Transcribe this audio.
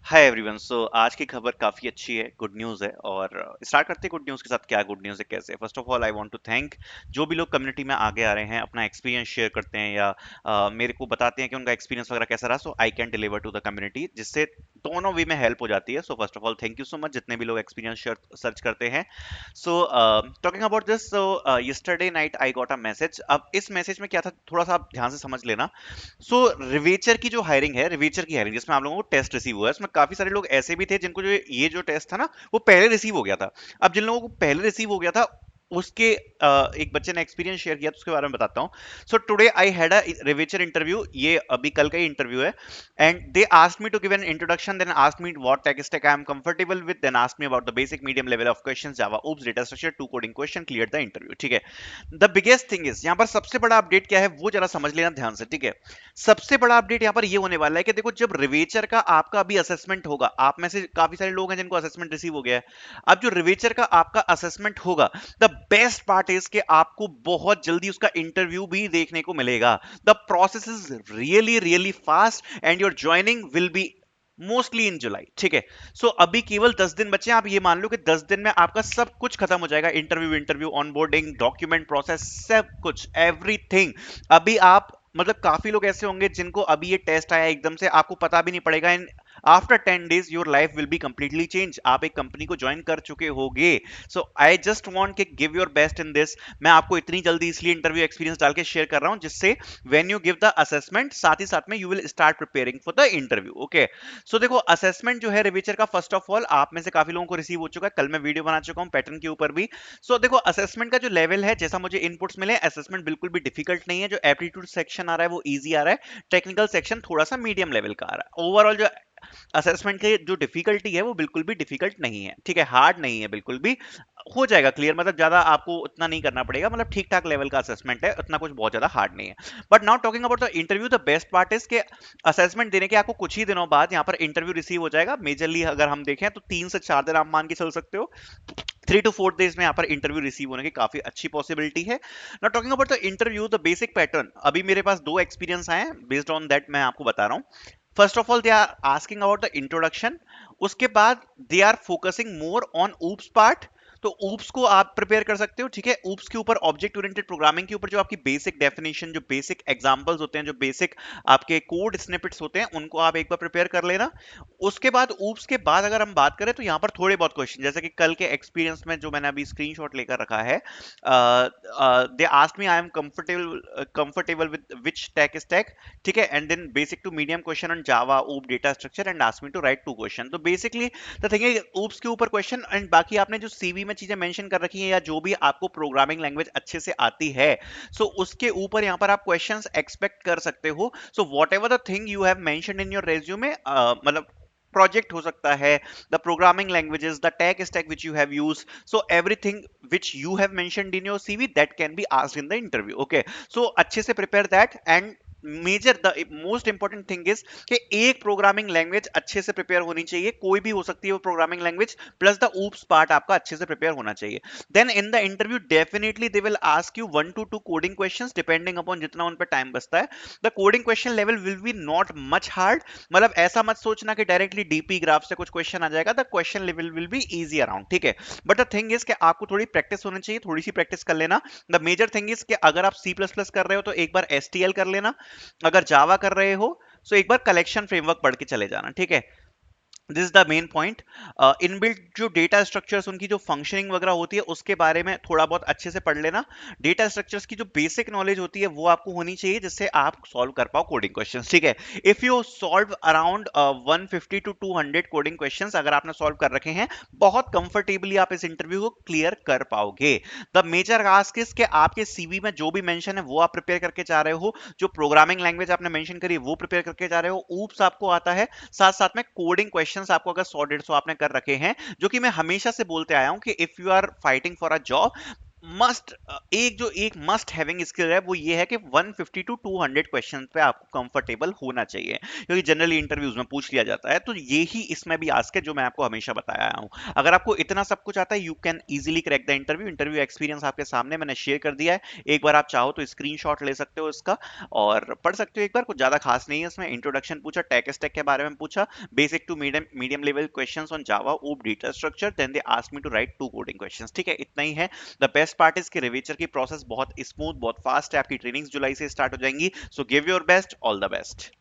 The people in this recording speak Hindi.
Hi everyone. सो आज की खबर काफी अच्छी है, गुड न्यूज़ है। और स्टार्ट करते हैं गुड न्यूज़ के साथ। क्या गुड न्यूज़ है, कैसे? First of all I want to thank जो भी लोग कम्युनिटी में आगे आ रहे हैं, अपना एक्सपीरियंस शेयर करते हैं या मेरे को बताते हैं कि उनका एक्सपीरियंस वगैरह कैसा रहा। So I can deliver to the community, जिससे दोनों वे में हेल्प हो जाती है। So first of all thank you so much जितने भी लोग एक्सपीरियंस सर्च करते हैं। So talking about this, so yesterday night I got a message. अब इस मैसेज में क्या था, थोड़ा सा आप ध्यान से समझ लेना। सो रिवेचर की जो हायरिंग है, रिवेचर की हायरिंग जिसमें आप लोगों को टेस्ट रिसीव हुआ है, उसमें काफी सारे लोग ऐसे भी थे जिनको जो ये जो टेस्ट था ना, वो पहले रिसीव हो गया था। अब जिन लोगों को पहले रिसीव हो गया था, उसके एक बच्चे ने एक्सपीरियंस शेयर किया, तो उसके बारे में बताता हूँ। So today I had a Revature interview, ये अभी कल का ही इंटरव्यू है। And they asked me to give an introduction, then asked me what tech stack I am comfortable with, then asked me about the basic medium level of questions, Java, OOPs, data structure, two coding question, clear the interview. ठीक है। द बिगेस्ट थिंग इज, यहाँ पर सबसे बड़ा अपडेट क्या है वो जरा समझ लेना ध्यान से। ठीक है। सबसे बड़ा अपडेट यहाँ पर ये होने वाला है कि देखो, जब रिवेचर का आपका अभी असेसमेंट होगा, आप में से काफी सारे लोग हैं जिनको असेसमेंट रिसीव हो गया है। अब जो रिवेचर का आपका असेसमेंट होगा, द बेस्ट पार्ट इज कि आपको बहुत जल्दी उसका इंटरव्यू भी देखने को मिलेगा। The process is really really fast and your joining will be mostly in July. ठीक है। सो अभी केवल 10 दिन बचे हैं। आप ये मान लो कि 10 दिन में आपका सब कुछ खत्म हो जाएगा, interview interview onboarding, document process, सब कुछ, एवरीथिंग। अभी आप मतलब काफी लोग ऐसे होंगे जिनको अभी ये टेस्ट आया एकदम से, आपको पता भी नहीं पड़ेगा। In after 10 days your life will be completely change. आप एक कंपनी को ज्वाइन कर चुके होगे। सो आई जस्ट वांट कि give your best in this. मैं आपको इतनी जल्दी इसलिए इंटरव्यू एक्सपीरियंस डाल के शेयर कर रहा हूं, जिससे when you give the assessment, साथ ही साथ में you will start preparing for the interview. Okay. So देखो, असेसमेंट जो है रिविचर का, फर्स्ट ऑफ ऑल आप में से काफी लोगों को रिसीव हो चुका है। कल मैं वीडियो बना चुका हूं पैटर्न के ऊपर भी। सो देखो, असेसमेंट का जो लेवल है, जैसा मुझे इनपुट्स मिले, असेसमेंट बिल्कुल भी डिफिकल्ट नहीं है। जो एप्टीट्यूड सेक्शन आ रहा है वो इजी आ रहा है, टेक्निकल सेक्शन थोड़ा सा मीडियम लेवल का आ रहा है। ओवरऑल जो असेसमेंट की जो डिफिकल्टी है वो बिल्कुल भी डिफिकल्ट नहीं है। ठीक है, हार्ड नहीं है बिल्कुल भी। हो जाएगा क्लियर, मतलब ज्यादा आपको उतना नहीं करना पड़ेगा, मतलब ठीक ठाक लेवल का असेसमेंट है, उतना कुछ बहुत ज्यादा हार्ड नहीं है। But now talking about the interview, the best part is के असेसमेंट देने के आपको कुछ ही दिनों बाद यहाँ पर इंटरव्यू रिसीव हो जाएगा। मेजरली अगर हम देखें तो 3 से 4 दिन आप मान के चल सकते हो। 3 to 4 days में यहाँ पर इंटरव्यू रिसीव होने की काफी अच्छी पॉसिबिलिटी है। Now talking about the interview, the basic pattern, अभी मेरे पास 2 एक्सपीरियंस आए हैं, बेस्ड ऑन दैट मैं आपको बता रहा हूँ। First of all they are asking about the introduction. उसके बाद they are focusing more on OOPs part. तो ऊप्स को आप प्रिपेयर कर सकते हो। ठीक है। ऊप्स के ऊपर, ऑब्जेक्ट ओरिएंटेड प्रोग्रामिंग के ऊपर, जो आपकी बेसिक डेफिनेशन, जो बेसिक एग्जांपल्स होते हैं, जो बेसिक आपके कोड स्निपेट्स होते हैं, उनको आप एक बार प्रिपेयर कर लेना। उसके बाद ऊप्स के बाद अगर हम बात करें तो यहाँ पर थोड़े बहुत क्वेश्चन, जैसे कि कल के एक्सपीरियंस में जो मैंने अभी स्क्रीनशॉट लेकर रखा है, they asked me I am comfortable with which tech stack. ठीक है। And then basic to medium question on Java, OOP, data structure, and asked me to write 2 question. तो बेसिकली द थिंग है, ऊप्स के ऊपर क्वेश्चन, एंड बाकी आपने जो सीवी में चीजें मेंशन कर रखी है, या जो भी आपको प्रोग्रामिंग लैंग्वेज अच्छे से आती है, सो उसके ऊपर यहाँ पर आप क्वेश्चंस एक्सपेक्ट कर सकते हो। So what ever the thing you have mention in your resume, मतलब प्रोजेक्ट हो सकता है, the programming languages, the tech stack which you have used, so everything which you have mentioned in your CV, that can be asked in the interview. Okay, so अच्छे से prepare that। And measure the most important thing is कि एक प्रोग्रामिंग लैंग्वेज अच्छे से प्रिपेयर होनी चाहिए, कोई भी हो सकती है वो programming language, plus the OOPs part आपका अच्छे से प्रिपेयर होना चाहिए। Then in the interview definitely they will ask you 1 to 2 coding questions, depending upon जितना उन पर टाइम बचता है। The coding question level will be not much hard, मतलब ऐसा मत सोचना कि डायरेक्टली डीपी ग्राफ से कुछ क्वेश्चन आ जाएगा। The question level will be easy around. ठीक है। बट द थिंग इज कि आपको थोड़ी प्रैक्टिस होनी चाहिए, थोड़ी सी प्रैक्टिस कर लेना। द मेजर थिंग इज कि अगर आप सी प्लस प्लस कर रहे हो तो एक बार एसटीएल कर लेना, अगर जावा कर रहे हो तो एक बार कलेक्शन फ्रेमवर्क पढ़ के चले जाना। ठीक है। This is the main point. Inbuilt जो डेटा स्ट्रक्चर्स, उनकी जो फंक्शनिंग वगैरह होती है, उसके बारे में थोड़ा बहुत अच्छे से पढ़ लेना। डेटा स्ट्रक्चर्स की जो बेसिक नॉलेज होती है वो आपको होनी चाहिए, जिससे आप सॉल्व कर पाओ कोडिंग क्वेश्चंस। ठीक है। If you solve around 150 to 200 coding questions, अगर आपने सॉल्व कर रखे हैं, बहुत कंफर्टेबली आप इस इंटरव्यू को क्लियर कर पाओगे। द मेजर आस्क इज कि आपके सीवी में जो भी मेंशन है वो आप प्रिपेयर करके जा रहे हो, जो प्रोग्रामिंग लैंग्वेज आपने मेंशन करी वो प्रिपेयर करके जा रहे हो, ऊप्स आपको आता है, साथ साथ में कोडिंग क्वेश्चंस आपको अगर 100-150 आपने कर रखे हैं, जो कि मैं हमेशा से बोलते आया हूं कि if you are fighting for a job, must एक जो एक मस्ट हैविंग स्किल है वो ये है कि 150 टू 200 क्वेश्चन पे आपको कंफर्टेबल होना चाहिए, क्योंकि जनरली इंटरव्यूज में पूछ लिया जाता है, तो ये ही इसमें भी आस्क है जो मैं आपको हमेशा बताया आया हूं। अगर आपको इतना सब कुछ आता है, you can easily crack the interview. Interview experience आपके सामने मैंने शेयर कर दिया है, एक बार आप चाहो तो स्क्रीनशॉट ले सकते हो इसका और पढ़ सकते हो एक बार। कुछ ज्यादा खास नहीं है इसमें। इंट्रोडक्शन पूछा, टेक स्टैक के बारे में पूछा, basic to medium level questions on Java, OOP, data structure, then they ask me to write 2 coding questions. ठीक है, इतना ही है। द बेस्ट पार्ट इज कि रिविजन की प्रोसेस बहुत स्मूथ, बहुत फास्ट है। आपकी ट्रेनिंग्स जुलाई से स्टार्ट हो जाएंगी। So give your best, all the best.